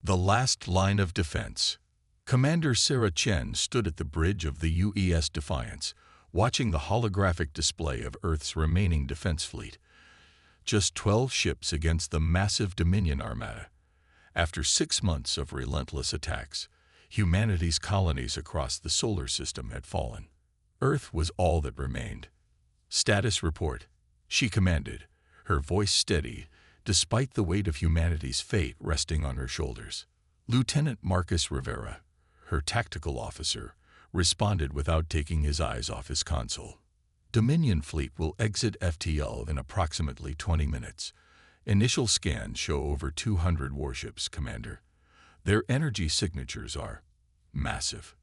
The last line of defense. Commander Sarah Chen stood at the bridge of the UES Defiance, watching the holographic display of Earth's remaining defense fleet. Just 12 ships against the massive Dominion Armada. After 6 months of relentless attacks, humanity's colonies across the solar system had fallen. Earth was all that remained. Status report, she commanded, her voice steady, despite the weight of humanity's fate resting on her shoulders. Lieutenant Marcus Rivera, her tactical officer, responded without taking his eyes off his console. Dominion fleet will exit FTL in approximately 20 minutes. Initial scans show over 200 warships, Commander. Their energy signatures are massive.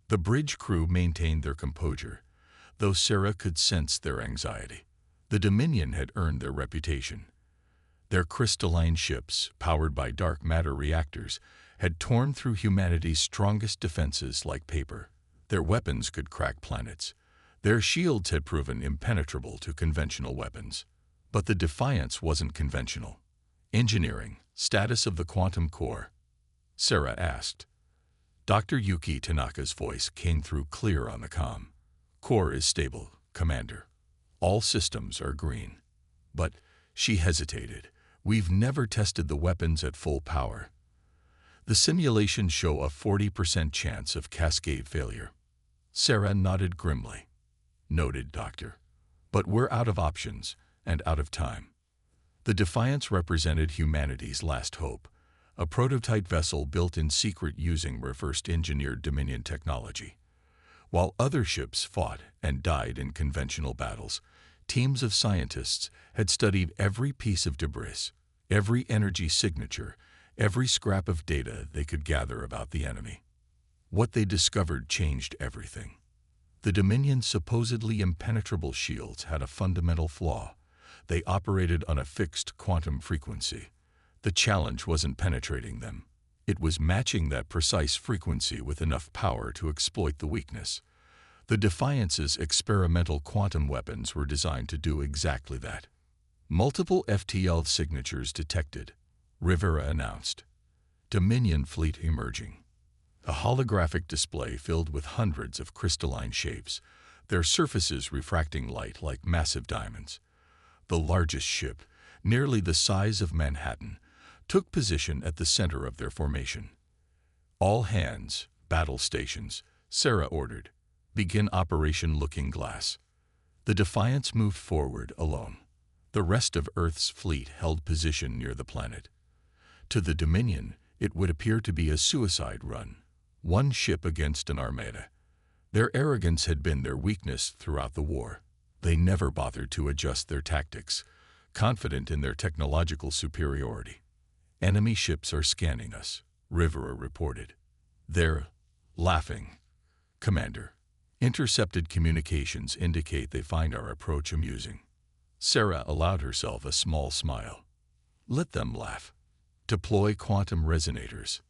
The bridge crew maintained their composure, though Sarah could sense their anxiety. The Dominion had earned their reputation. Their crystalline ships, powered by dark matter reactors, had torn through humanity's strongest defenses like paper. Their weapons could crack planets. Their shields had proven impenetrable to conventional weapons. But the Defiance wasn't conventional. Engineering, status of the quantum core? Sarah asked. Dr. Yuki Tanaka's voice came through clear on the comm. Core is stable, Commander. All systems are green. But, she hesitated, we've never tested the weapons at full power. The simulations show a 40% chance of cascade failure. Sarah nodded grimly. Noted, Doctor. But we're out of options, and out of time. The Defiance represented humanity's last hope, a prototype vessel built in secret using reverse-engineered Dominion technology. While other ships fought and died in conventional battles, teams of scientists had studied every piece of debris, every energy signature, every scrap of data they could gather about the enemy. What they discovered changed everything. The Dominion's supposedly impenetrable shields had a fundamental flaw. They operated on a fixed quantum frequency. The challenge wasn't penetrating them. It was matching that precise frequency with enough power to exploit the weakness. The Defiance's experimental quantum weapons were designed to do exactly that. Multiple FTL signatures detected, Rivera announced. Dominion fleet emerging. A holographic display filled with hundreds of crystalline shapes, their surfaces refracting light like massive diamonds. The largest ship, nearly the size of Manhattan, took position at the center of their formation. All hands, battle stations, Sarah ordered. Begin Operation Looking Glass. The Defiance moved forward alone. The rest of Earth's fleet held position near the planet. To the Dominion, it would appear to be a suicide run. One ship against an armada. Their arrogance had been their weakness throughout the war. They never bothered to adjust their tactics, confident in their technological superiority. Enemy ships are scanning us, Rivera reported. They're laughing. Commander, intercepted communications indicate they find our approach amusing. Sarah allowed herself a small smile. Let them laugh. Deploy quantum resonators.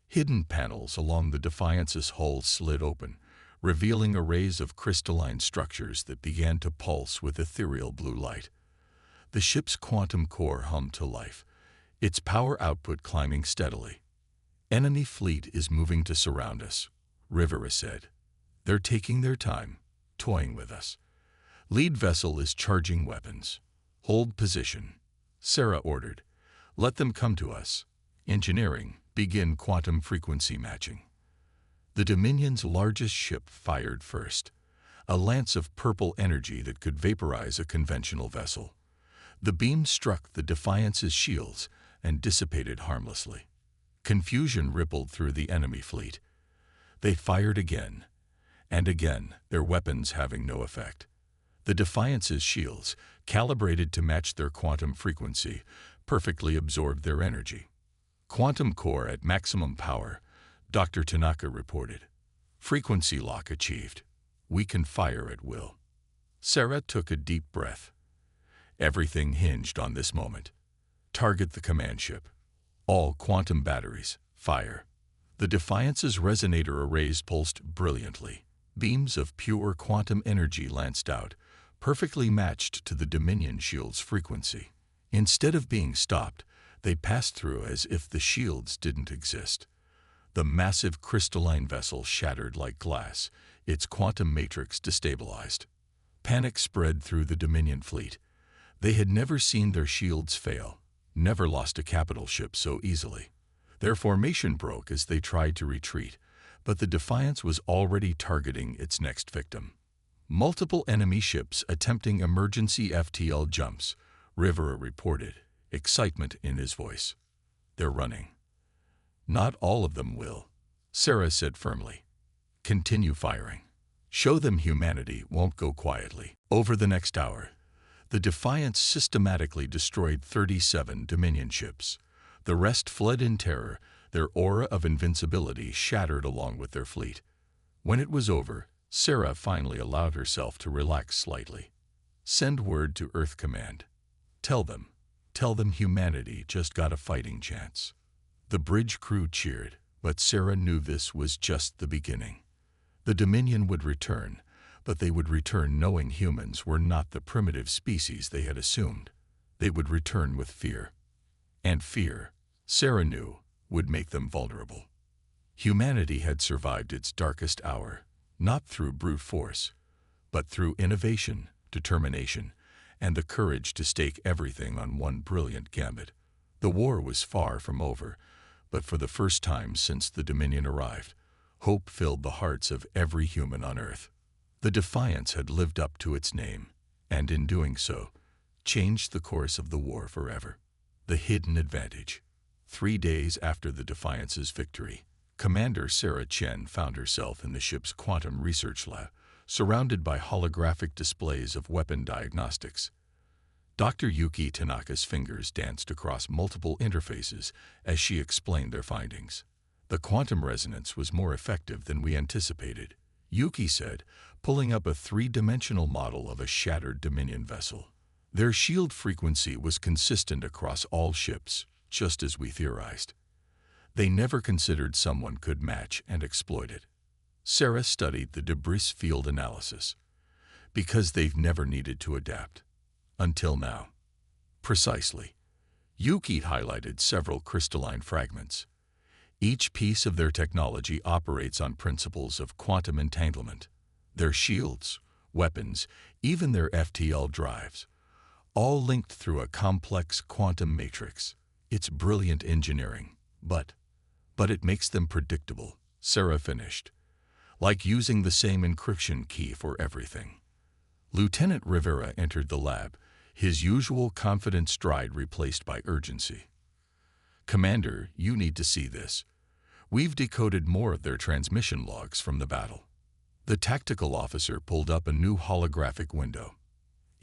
Hidden panels along the Defiance's hull slid open, revealing arrays of crystalline structures that began to pulse with ethereal blue light. The ship's quantum core hummed to life, its power output climbing steadily. Enemy fleet is moving to surround us, Rivera said. They're taking their time, toying with us. Lead vessel is charging weapons. Hold position. Sarah ordered. Let them come to us. Engineering, begin quantum frequency matching. The Dominion's largest ship fired first, a lance of purple energy that could vaporize a conventional vessel. The beam struck the Defiance's shields and dissipated harmlessly. Confusion rippled through the enemy fleet. They fired again, and again, their weapons having no effect. The Defiance's shields, calibrated to match their quantum frequency, perfectly absorbed their energy. Quantum core at maximum power, Dr. Tanaka reported. Frequency lock achieved. We can fire at will. Sarah took a deep breath. Everything hinged on this moment. Target the command ship. All quantum batteries, fire. The Defiance's resonator arrays pulsed brilliantly. Beams of pure quantum energy lanced out, perfectly matched to the Dominion shield's frequency. Instead of being stopped, They passed through as if the shields didn't exist. The massive crystalline vessel shattered like glass, its quantum matrix destabilized. Panic spread through the Dominion fleet. They had never seen their shields fail, never lost a capital ship so easily. Their formation broke as they tried to retreat, but the Defiance was already targeting its next victim. Multiple enemy ships attempting emergency FTL jumps, Rivera reported, excitement in his voice. They're running. Not all of them will, Sarah said firmly. Continue firing. Show them humanity won't go quietly. Over the next hour, the Defiance systematically destroyed 37 Dominion ships. The rest fled in terror, their aura of invincibility shattered along with their fleet. When it was over, Sarah finally allowed herself to relax slightly. Send word to Earth Command. Tell them humanity just got a fighting chance. The bridge crew cheered, but Sarah knew this was just the beginning. The Dominion would return, but they would return knowing humans were not the primitive species they had assumed. They would return with fear. And fear, Sarah knew, would make them vulnerable. Humanity had survived its darkest hour, not through brute force, but through innovation, determination, and the courage to stake everything on one brilliant gambit. The war was far from over, but for the first time since the Dominion arrived, hope filled the hearts of every human on Earth. The Defiance had lived up to its name, and in doing so, changed the course of the war forever. The hidden advantage. 3 days after the Defiance's victory, Commander Sarah Chen found herself in the ship's quantum research lab, surrounded by holographic displays of weapon diagnostics. Dr. Yuki Tanaka's fingers danced across multiple interfaces as she explained their findings. The quantum resonance was more effective than we anticipated, Yuki said, pulling up a 3-dimensional model of a shattered Dominion vessel. Their shield frequency was consistent across all ships, just as we theorized. They never considered someone could match and exploit it. Sarah studied the debris field analysis. Because they've never needed to adapt. Until now. Precisely. Yuki highlighted several crystalline fragments. Each piece of their technology operates on principles of quantum entanglement. Their shields, weapons, even their FTL drives, all linked through a complex quantum matrix. It's brilliant engineering, but it makes them predictable, Sarah finished. Like using the same encryption key for everything. Lieutenant Rivera entered the lab, his usual confident stride replaced by urgency. Commander, you need to see this. We've decoded more of their transmission logs from the battle. The tactical officer pulled up a new holographic window.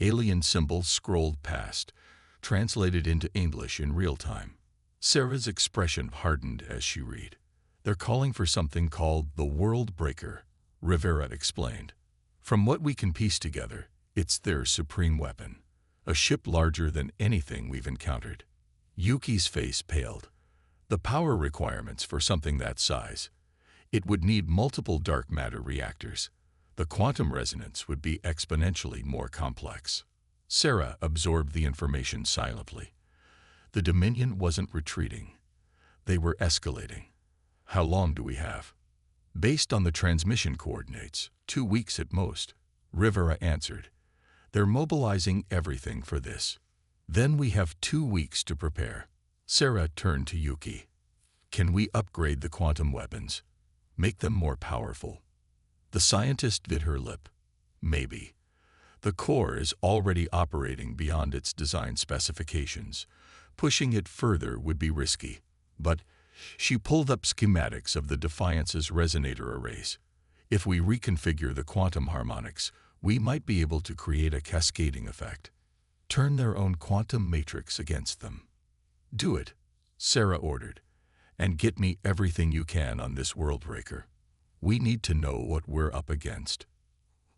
Alien symbols scrolled past, translated into English in real time. Sarah's expression hardened as she read. They're calling for something called the World Breaker, Rivera explained. From what we can piece together, it's their supreme weapon, a ship larger than anything we've encountered. Yuki's face paled. The power requirements for something that size. It would need multiple dark matter reactors. The quantum resonance would be exponentially more complex. Sarah absorbed the information silently. The Dominion wasn't retreating. They were escalating. How long do we have? Based on the transmission coordinates, 2 weeks at most, Rivera answered. They're mobilizing everything for this. Then we have 2 weeks to prepare. Sarah turned to Yuki. Can we upgrade the quantum weapons? Make them more powerful? The scientist bit her lip. Maybe. The core is already operating beyond its design specifications. Pushing it further would be risky. But she pulled up schematics of the Defiance's resonator arrays. If we reconfigure the quantum harmonics, we might be able to create a cascading effect. Turn their own quantum matrix against them. Do it, Sarah ordered, and get me everything you can on this world breaker. We need to know what we're up against.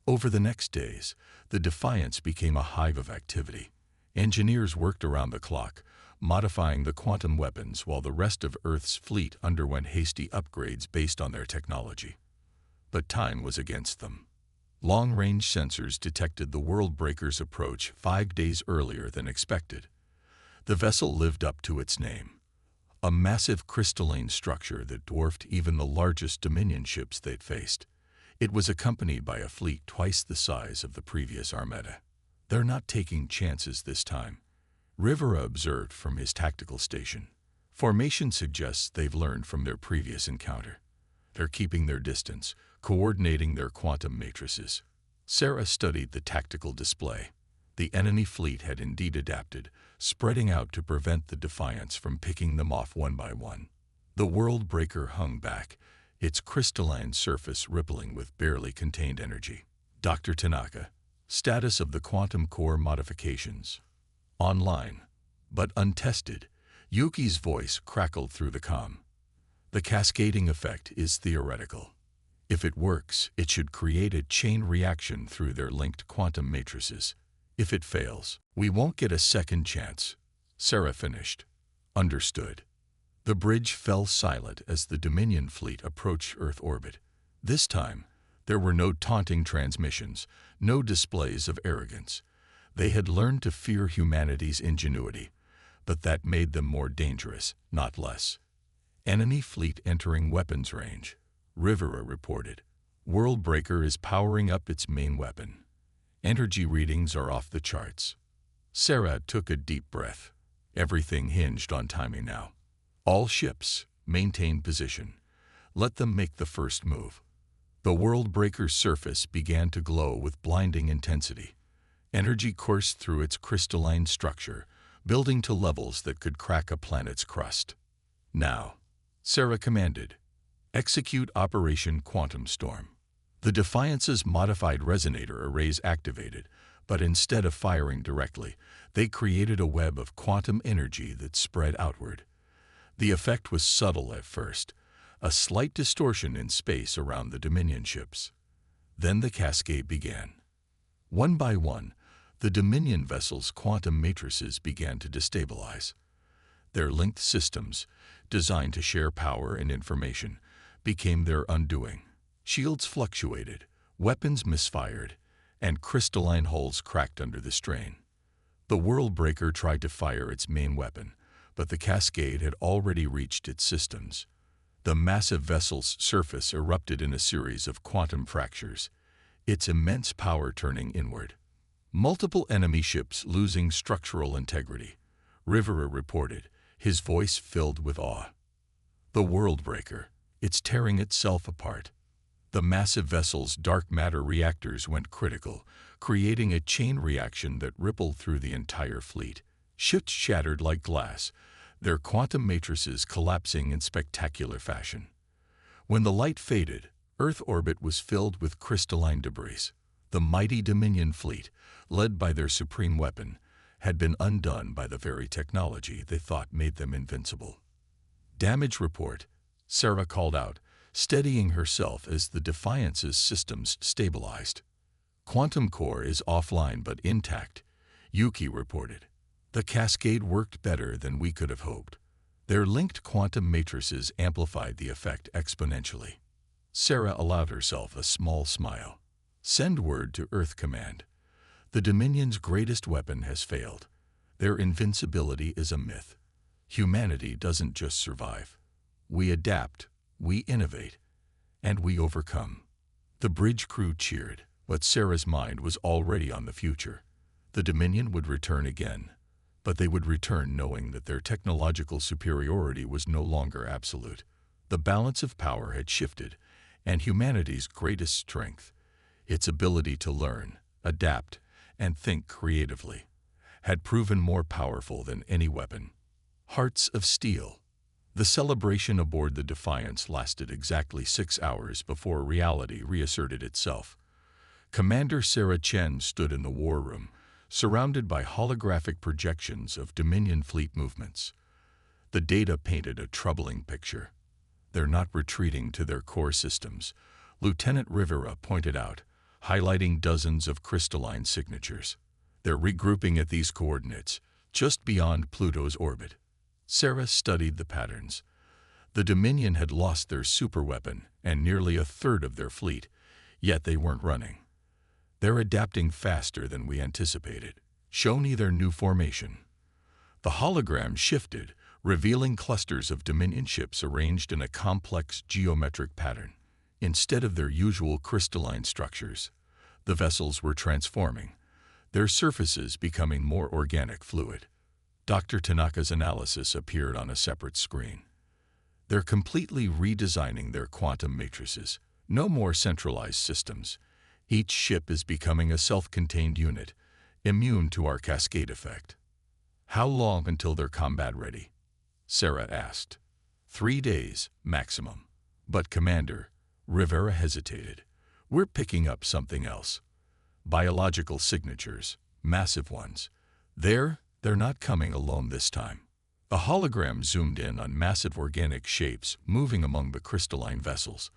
Over the next days, the Defiance became a hive of activity. Engineers worked around the clock, modifying the quantum weapons while the rest of Earth's fleet underwent hasty upgrades based on their technology. But time was against them. Long-range sensors detected the world breaker's approach 5 days earlier than expected. The vessel lived up to its name, a massive crystalline structure that dwarfed even the largest Dominion ships they'd faced. It was accompanied by a fleet twice the size of the previous Armada. "They're not taking chances this time," Rivera observed from his tactical station. "Formation suggests they've learned from their previous encounter. They're keeping their distance, coordinating their quantum matrices." Sarah studied the tactical display. The enemy fleet had indeed adapted, spreading out to prevent the Defiance from picking them off one by one. The World Breaker hung back, its crystalline surface rippling with barely contained energy. "Dr. Tanaka, status of the quantum core modifications." "Online, but untested," Yuki's voice crackled through the comm. "The cascading effect is theoretical. If it works, it should create a chain reaction through their linked quantum matrices. If it fails, we won't get a second chance," Sarah finished. "Understood." The bridge fell silent as the Dominion fleet approached Earth orbit. This time, there were no taunting transmissions, no displays of arrogance. They had learned to fear humanity's ingenuity, but that made them more dangerous, not less. "Enemy fleet entering weapons range," Rivera reported. "World Breaker is powering up its main weapon. Energy readings are off the charts." Sarah took a deep breath. Everything hinged on timing now. "All ships, maintain position. Let them make the first move." The World Breaker's surface began to glow with blinding intensity. Energy coursed through its crystalline structure, building to levels that could crack a planet's crust. "Now," Sarah commanded, "execute Operation Quantum Storm." The Defiance's modified resonator arrays activated, but instead of firing directly, they created a web of quantum energy that spread outward. The effect was subtle at first, a slight distortion in space around the Dominion ships. Then the cascade began. One by one, the Dominion vessels' quantum matrices began to destabilize. Their linked systems, designed to share power and information, became their undoing. Shields fluctuated, weapons misfired, and crystalline hulls cracked under the strain. The World Breaker tried to fire its main weapon, but the cascade had already reached its systems. The massive vessel's surface erupted in a series of quantum fractures, its immense power turning inward. "Multiple enemy ships losing structural integrity," Rivera reported, his voice filled with awe. "The World Breaker, it's tearing itself apart." The massive vessel's dark matter reactors went critical, creating a chain reaction that rippled through the entire fleet. Ships shattered like glass, their quantum matrices collapsing in spectacular fashion. When the light faded, Earth orbit was filled with crystalline debris. The mighty Dominion fleet, led by their supreme weapon, had been undone by the very technology they thought made them invincible. "Damage report," Sarah called out, steadying herself as the Defiance's systems stabilized. "Quantum core is offline but intact," Yuki reported. "The cascade worked better than we could have hoped." Their linked quantum matrices amplified the effect exponentially. Sarah allowed herself a small smile. "Send word to Earth Command. The Dominion's greatest weapon has failed. Their invincibility is a myth. Humanity doesn't just survive. We adapt, we innovate, and we overcome." The bridge crew cheered, but Sarah's mind was already on the future. The Dominion would return again, but they would return knowing that their technological superiority was no longer absolute. The balance of power had shifted, and humanity's greatest strength, its ability to learn, adapt, and think creatively, had proven more powerful than any weapon. Hearts of steel. The celebration aboard the Defiance lasted exactly 6 hours before reality reasserted itself. Commander Sarah Chen stood in the war room, surrounded by holographic projections of Dominion fleet movements. The data painted a troubling picture. "They're not retreating to their core systems," Lieutenant Rivera pointed out, highlighting dozens of crystalline signatures. "They're regrouping at these coordinates, just beyond Pluto's orbit." Sarah studied the patterns. The Dominion had lost their superweapon and nearly a third of their fleet, yet they weren't running. "They're adapting faster than we anticipated. Show me their new formation." The hologram shifted, revealing clusters of Dominion ships arranged in a complex geometric pattern. Instead of their usual crystalline structures, the vessels were transforming, their surfaces becoming more organic fluid. Dr. Tanaka's analysis appeared on a separate screen. They're completely redesigning their quantum matrices. No more centralized systems. Each ship is becoming a self-contained unit, immune to our cascade effect. How long until they're combat ready? Sarah asked. 3 days, maximum. But Commander, Rivera hesitated. We're picking up something else. Biological signatures, massive ones. They're not coming alone this time. A hologram zoomed in on massive organic shapes moving among the crystalline vessels.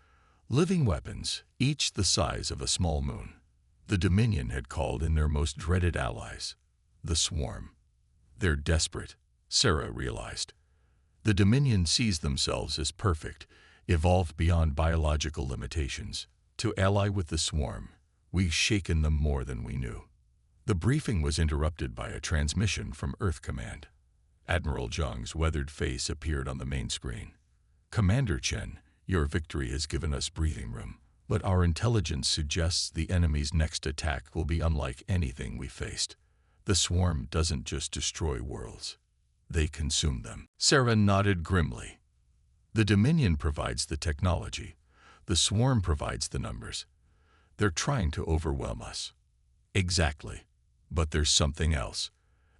Living weapons, each the size of a small moon. The Dominion had called in their most dreaded allies, the Swarm. They're desperate, Sarah realized. The Dominion sees themselves as perfect, evolved beyond biological limitations. To ally with the Swarm, we've shaken them more than we knew. The briefing was interrupted by a transmission from Earth Command. Admiral Zhang's weathered face appeared on the main screen. Commander Chen, your victory has given us breathing room, but our intelligence suggests the enemy's next attack will be unlike anything we faced. The Swarm doesn't just destroy worlds. They consume them. Sarah nodded grimly. The Dominion provides the technology. The Swarm provides the numbers. They're trying to overwhelm us. Exactly. But there's something else.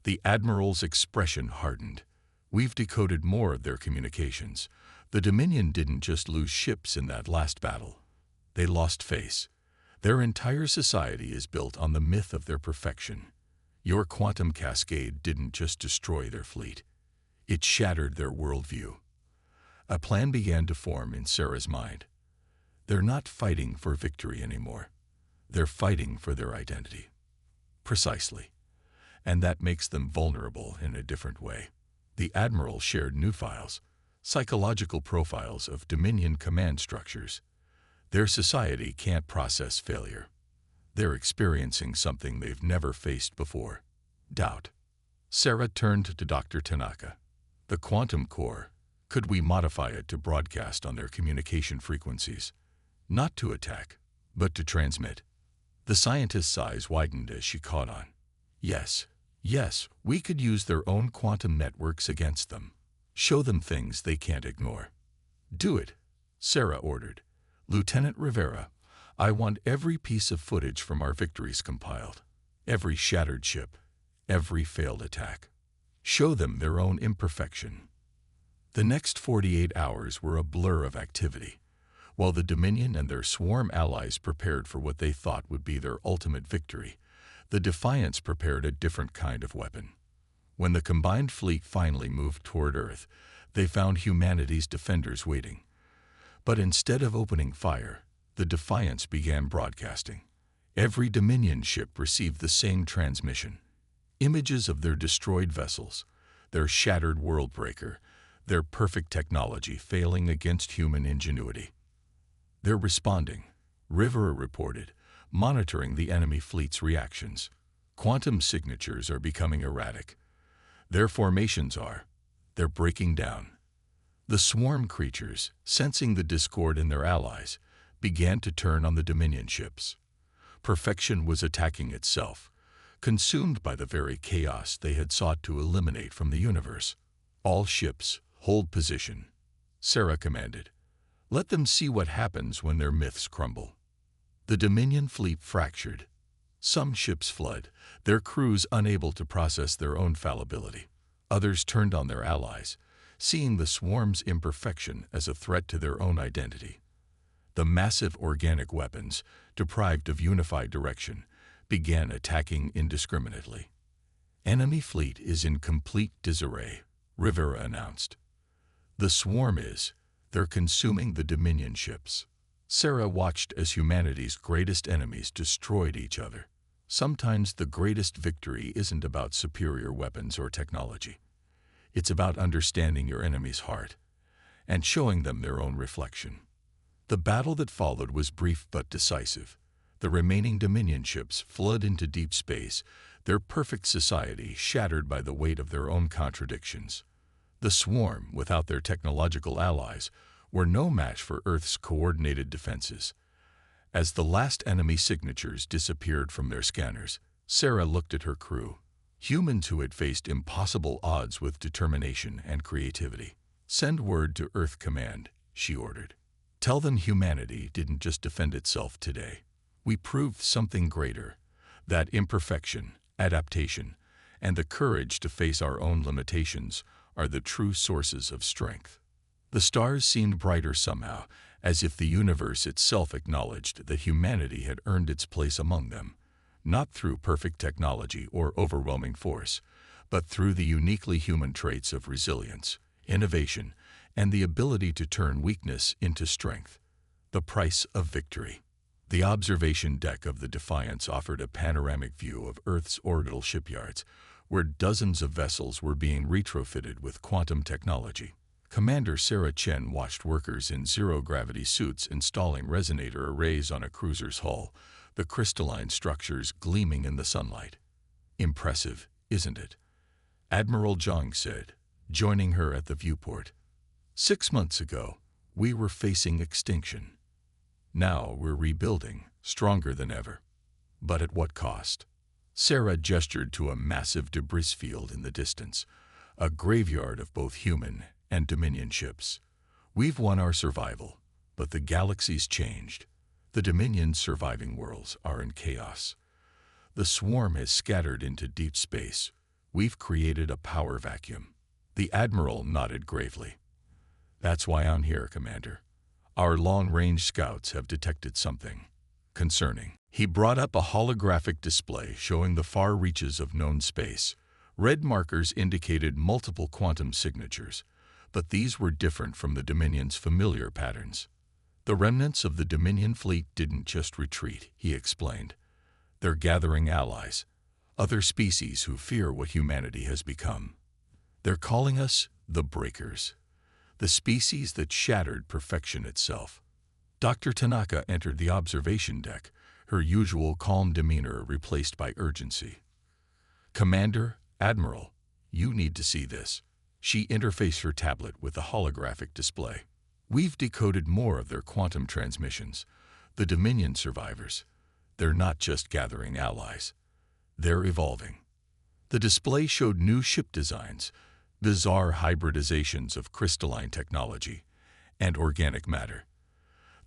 The Admiral's expression hardened. We've decoded more of their communications. The Dominion didn't just lose ships in that last battle. They lost face. Their entire society is built on the myth of their perfection. Your quantum cascade didn't just destroy their fleet. It shattered their worldview. A plan began to form in Sarah's mind. They're not fighting for victory anymore. They're fighting for their identity. Precisely. And that makes them vulnerable in a different way. The Admiral shared new files, psychological profiles of Dominion command structures. Their society can't process failure. They're experiencing something they've never faced before. Doubt. Sarah turned to Dr. Tanaka. The quantum core, could we modify it to broadcast on their communication frequencies? Not to attack, but to transmit. The scientist's eyes widened as she caught on. Yes, we could use their own quantum networks against them. Show them things they can't ignore. Do it, Sarah ordered. Lieutenant Rivera, I want every piece of footage from our victories compiled. Every shattered ship, every failed attack. Show them their own imperfection. The next 48 hours were a blur of activity. While the Dominion and their Swarm allies prepared for what they thought would be their ultimate victory, the Defiance prepared a different kind of weapon. When the combined fleet finally moved toward Earth, they found humanity's defenders waiting. But instead of opening fire, the Defiance began broadcasting. Every Dominion ship received the same transmission. Images of their destroyed vessels, their shattered worldbreaker, their perfect technology failing against human ingenuity. They're responding, Rivera reported, monitoring the enemy fleet's reactions. Quantum signatures are becoming erratic. Their formations they're breaking down. The Swarm creatures, sensing the discord in their allies, began to turn on the Dominion ships. Perfection was attacking itself, consumed by the very chaos they had sought to eliminate from the universe. All ships, hold position, Sarah commanded. Let them see what happens when their myths crumble. The Dominion fleet fractured. Some ships fled, their crews unable to process their own fallibility. Others turned on their allies, seeing the Swarm's imperfection as a threat to their own identity. The massive organic weapons, deprived of unified direction, began attacking indiscriminately. Enemy fleet is in complete disarray, Rivera announced. The Swarm they're consuming the Dominion ships. Sarah watched as humanity's greatest enemies destroyed each other. Sometimes the greatest victory isn't about superior weapons or technology. It's about understanding your enemy's heart and showing them their own reflection. The battle that followed was brief but decisive. The remaining Dominion ships fled into deep space, their perfect society shattered by the weight of their own contradictions. The swarm, without their technological allies, were no match for Earth's coordinated defenses. As the last enemy signatures disappeared from their scanners, Sarah looked at her crew, humans who had faced impossible odds with determination and creativity. "Send word to Earth Command," she ordered. "Tell them humanity didn't just defend itself today. We proved something greater, that imperfection, adaptation, and the courage to face our own limitations are the true sources of strength." The stars seemed brighter somehow, as if the universe itself acknowledged that humanity had earned its place among them, not through perfect technology or overwhelming force, but through the uniquely human traits of resilience, innovation, and the ability to turn weakness into strength. The price of victory. The observation deck of the Defiance offered a panoramic view of Earth's orbital shipyards, where dozens of vessels were being retrofitted with quantum technology. Commander Sarah Chen watched workers in zero-gravity suits installing resonator arrays on a cruiser's hull, the crystalline structures gleaming in the sunlight. "Impressive, isn't it?" Admiral Zhang said, joining her at the viewport. "6 months ago, we were facing extinction. Now we're rebuilding, stronger than ever. But at what cost?" Sarah gestured to a massive debris field in the distance, a graveyard of both human and Dominion ships. "We've won our survival, but the galaxy's changed. The Dominion's surviving worlds are in chaos. The swarm has scattered into deep space. We've created a power vacuum." The Admiral nodded gravely. "That's why I'm here, Commander. Our long-range scouts have detected something concerning." He brought up a holographic display showing the far reaches of known space. Red markers indicated multiple quantum signatures, but these were different from the Dominion's familiar patterns. "The remnants of the Dominion fleet didn't just retreat," he explained. "They're gathering allies, other species who fear what humanity has become. They're calling us the Breakers, the species that shattered perfection itself." Dr. Tanaka entered the observation deck, her usual calm demeanor replaced by urgency. "Commander, Admiral, you need to see this." She interfaced her tablet with the holographic display. "We've decoded more of their quantum transmissions. The Dominion survivors. They're not just gathering allies. They're evolving." The display showed new ship designs, bizarre hybridizations of crystalline technology and organic matter.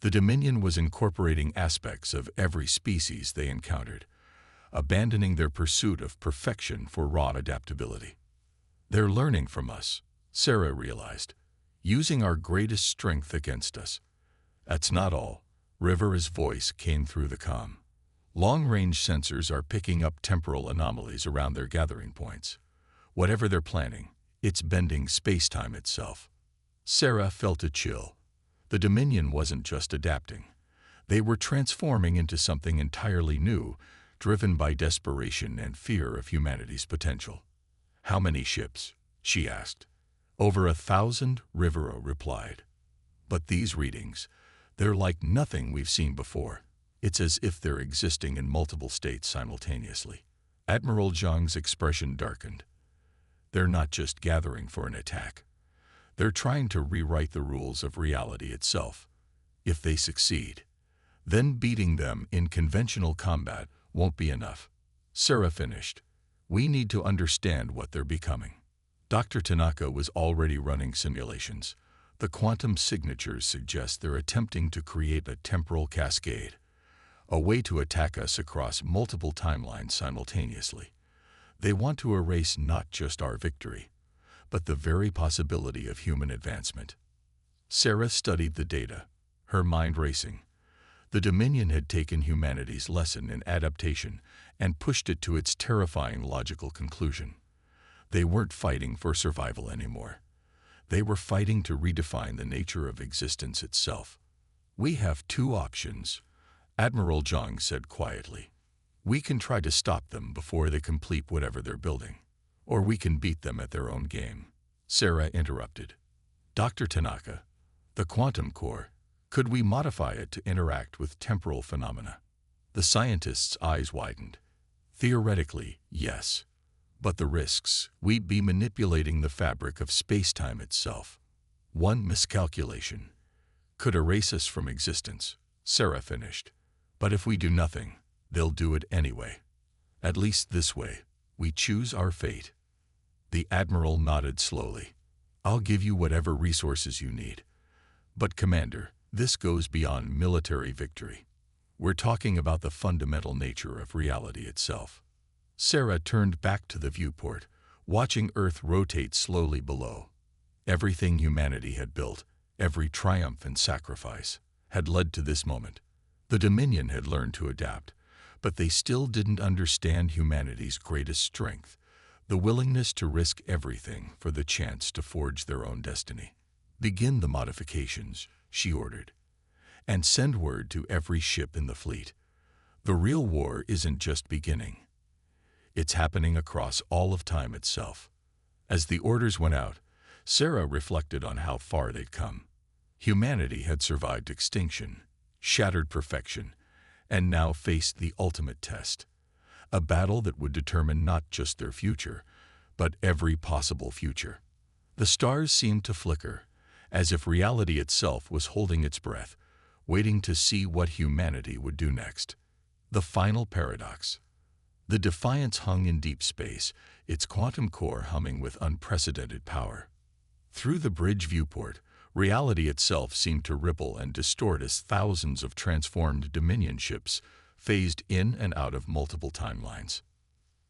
The Dominion was incorporating aspects of every species they encountered, abandoning their pursuit of perfection for raw adaptability. "They're learning from us," Sarah realized, "using our greatest strength against us." "That's not all." Rivera's voice came through the comm. "Long-range sensors are picking up temporal anomalies around their gathering points. Whatever they're planning, it's bending space-time itself." Sarah felt a chill. The Dominion wasn't just adapting. They were transforming into something entirely new, driven by desperation and fear of humanity's potential. "How many ships?" she asked. "Over 1,000, Rivera replied. "But these readings, they're like nothing we've seen before. It's as if they're existing in multiple states simultaneously." Admiral Zhang's expression darkened. "They're not just gathering for an attack. They're trying to rewrite the rules of reality itself. If they succeed, then beating them in conventional combat won't be enough." Sarah finished. "We need to understand what they're becoming." Dr. Tanaka was already running simulations. "The quantum signatures suggest they're attempting to create a temporal cascade, a way to attack us across multiple timelines simultaneously. They want to erase not just our victory, but the very possibility of human advancement." Sarah studied the data, her mind racing. The Dominion had taken humanity's lesson in adaptation and pushed it to its terrifying logical conclusion. They weren't fighting for survival anymore. They were fighting to redefine the nature of existence itself. "We have 2 options," Admiral Zhang said quietly. "We can try to stop them before they complete whatever they're building, or we can beat them at their own game." Sarah interrupted. "Dr. Tanaka, the quantum core, could we modify it to interact with temporal phenomena?" The scientist's eyes widened. Theoretically, yes. But the risks, we'd be manipulating the fabric of space-time itself. One miscalculation could erase us from existence, Sarah finished. But if we do nothing, they'll do it anyway. At least this way, we choose our fate. The Admiral nodded slowly. I'll give you whatever resources you need. But Commander, this goes beyond military victory. We're talking about the fundamental nature of reality itself. Sarah turned back to the viewport, watching Earth rotate slowly below. Everything humanity had built, every triumph and sacrifice, had led to this moment. The Dominion had learned to adapt, but they still didn't understand humanity's greatest strength, the willingness to risk everything for the chance to forge their own destiny. Begin the modifications, she ordered, and send word to every ship in the fleet. The real war isn't just beginning. It's happening across all of time itself. As the orders went out, Sarah reflected on how far they'd come. Humanity had survived extinction, shattered perfection, and now faced the ultimate test, a battle that would determine not just their future, but every possible future. The stars seemed to flicker, as if reality itself was holding its breath, waiting to see what humanity would do next. The final paradox. The Defiance hung in deep space, its quantum core humming with unprecedented power. Through the bridge viewport, reality itself seemed to ripple and distort as thousands of transformed Dominion ships phased in and out of multiple timelines.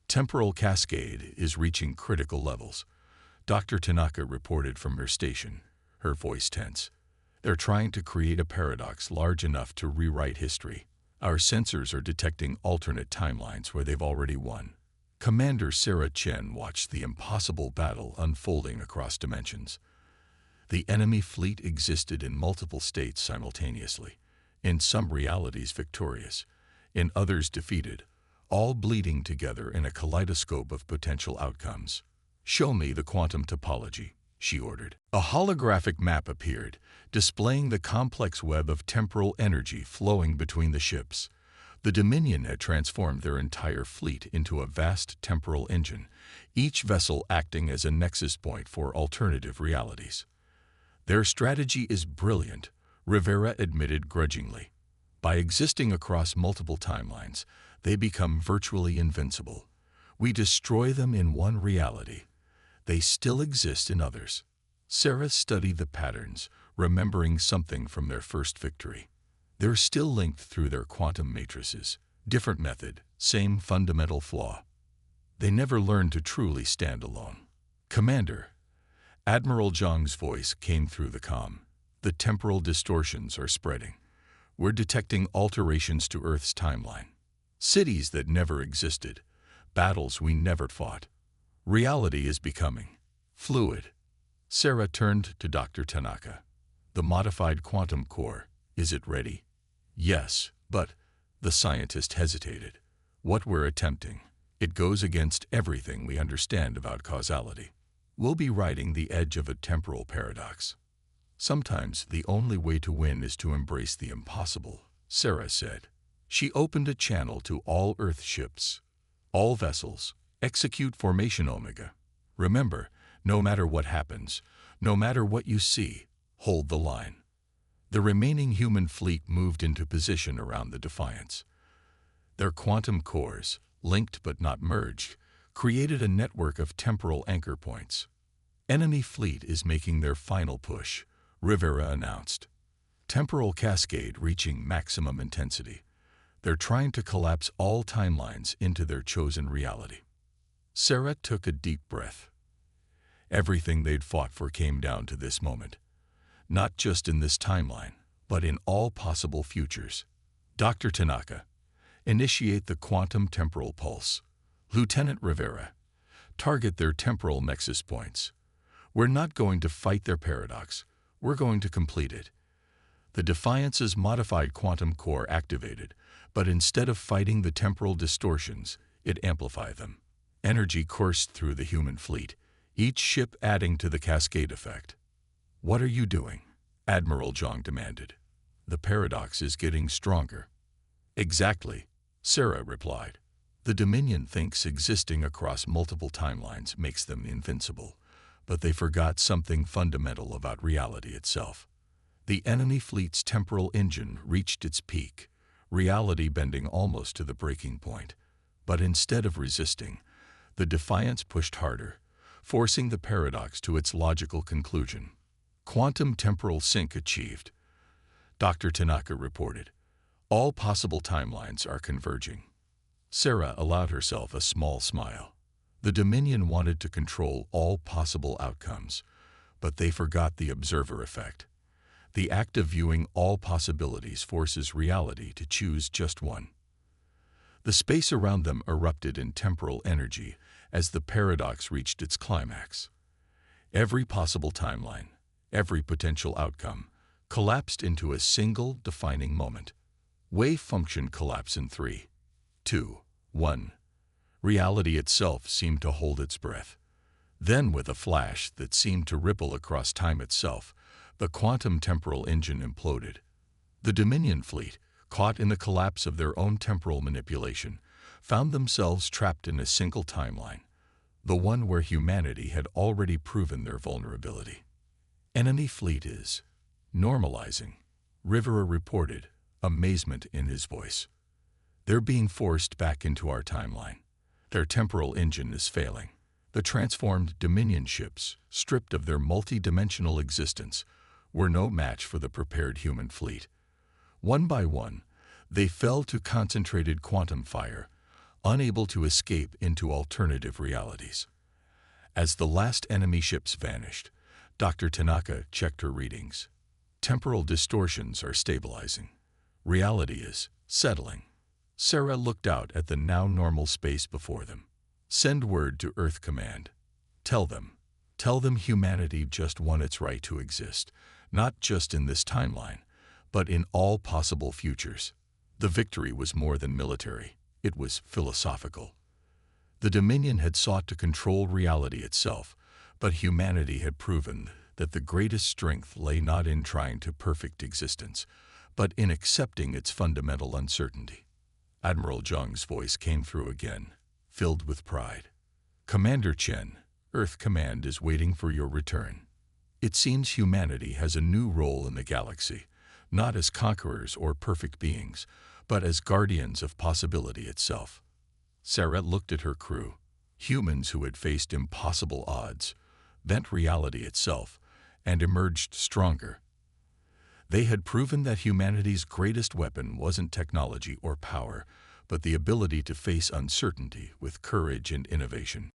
Temporal cascade is reaching critical levels, Dr. Tanaka reported from her station, her voice tense. They're trying to create a paradox large enough to rewrite history. Our sensors are detecting alternate timelines where they've already won. Commander Sarah Chen watched the impossible battle unfolding across dimensions. The enemy fleet existed in multiple states simultaneously, in some realities victorious, in others defeated, all bleeding together in a kaleidoscope of potential outcomes. Show me the quantum topology, she ordered. A holographic map appeared, displaying the complex web of temporal energy flowing between the ships. The Dominion had transformed their entire fleet into a vast temporal engine, each vessel acting as a nexus point for alternative realities. Their strategy is brilliant, Rivera admitted grudgingly. By existing across multiple timelines, they become virtually invincible. We destroy them in one reality. They still exist in others. Sarah studied the patterns, remembering something from their first victory. They're still linked through their quantum matrices. Different method, same fundamental flaw. They never learned to truly stand alone. Commander, Admiral Zhang's voice came through the comm. The temporal distortions are spreading. We're detecting alterations to Earth's timeline. Cities that never existed. Battles we never fought. Reality is becoming fluid. Sarah turned to Dr. Tanaka. The modified quantum core, is it ready? Yes, but, the scientist hesitated. What we're attempting, it goes against everything we understand about causality. We'll be riding the edge of a temporal paradox. Sometimes the only way to win is to embrace the impossible, Sarah said. She opened a channel to all Earth ships. All vessels, execute formation Omega. Remember, no matter what happens, no matter what you see, hold the line. The remaining human fleet moved into position around the Defiance. Their quantum cores, linked but not merged, created a network of temporal anchor points. Enemy fleet is making their final push, Rivera announced. Temporal cascade reaching maximum intensity. They're trying to collapse all timelines into their chosen reality. Sarah took a deep breath. Everything they'd fought for came down to this moment. Not just in this timeline, but in all possible futures. Dr. Tanaka, initiate the quantum temporal pulse. Lieutenant Rivera, target their temporal nexus points. We're not going to fight their paradox. We're going to complete it. The Defiance's modified quantum core activated, but instead of fighting the temporal distortions, it amplified them. Energy coursed through the human fleet, each ship adding to the cascade effect. What are you doing? Admiral Zhang demanded. The paradox is getting stronger. Exactly, Sarah replied. The Dominion thinks existing across multiple timelines makes them invincible, but they forgot something fundamental about reality itself. The enemy fleet's temporal engine reached its peak, reality bending almost to the breaking point. But instead of resisting, the Defiance pushed harder, forcing the paradox to its logical conclusion. Quantum temporal sync achieved, Dr. Tanaka reported. All possible timelines are converging. Sarah allowed herself a small smile. The Dominion wanted to control all possible outcomes, but they forgot the observer effect. The act of viewing all possibilities forces reality to choose just one. The space around them erupted in temporal energy as the paradox reached its climax. Every possible timeline, every potential outcome, collapsed into a single defining moment. Wave function collapse in 3, 2, 1. Reality itself seemed to hold its breath. Then, with a flash that seemed to ripple across time itself, the quantum temporal engine imploded. The Dominion fleet, caught in the collapse of their own temporal manipulation, found themselves trapped in a single timeline, the one where humanity had already proven their vulnerability. Enemy fleet is normalizing, Rivera reported, amazement in his voice. They're being forced back into our timeline. Their temporal engine is failing. The transformed Dominion ships, stripped of their multi-dimensional existence, were no match for the prepared human fleet. One by one, they fell to concentrated quantum fire, unable to escape into alternative realities. As the last enemy ships vanished, Dr. Tanaka checked her readings. Temporal distortions are stabilizing. Reality is settling. Sarah looked out at the now normal space before them. Send word to Earth Command. Tell them humanity just won its right to exist, not just in this timeline, but in all possible futures. The victory was more than military, it was philosophical. The Dominion had sought to control reality itself, but humanity had proven that the greatest strength lay not in trying to perfect existence, but in accepting its fundamental uncertainty. Admiral Zhang's voice came through again, filled with pride. Commander Chen, Earth Command is waiting for your return. It seems humanity has a new role in the galaxy, not as conquerors or perfect beings, but as guardians of possibility itself. Sarah looked at her crew, humans who had faced impossible odds, bent reality itself, and emerged stronger. They had proven that humanity's greatest weapon wasn't technology or power, but the ability to face uncertainty with courage and innovation.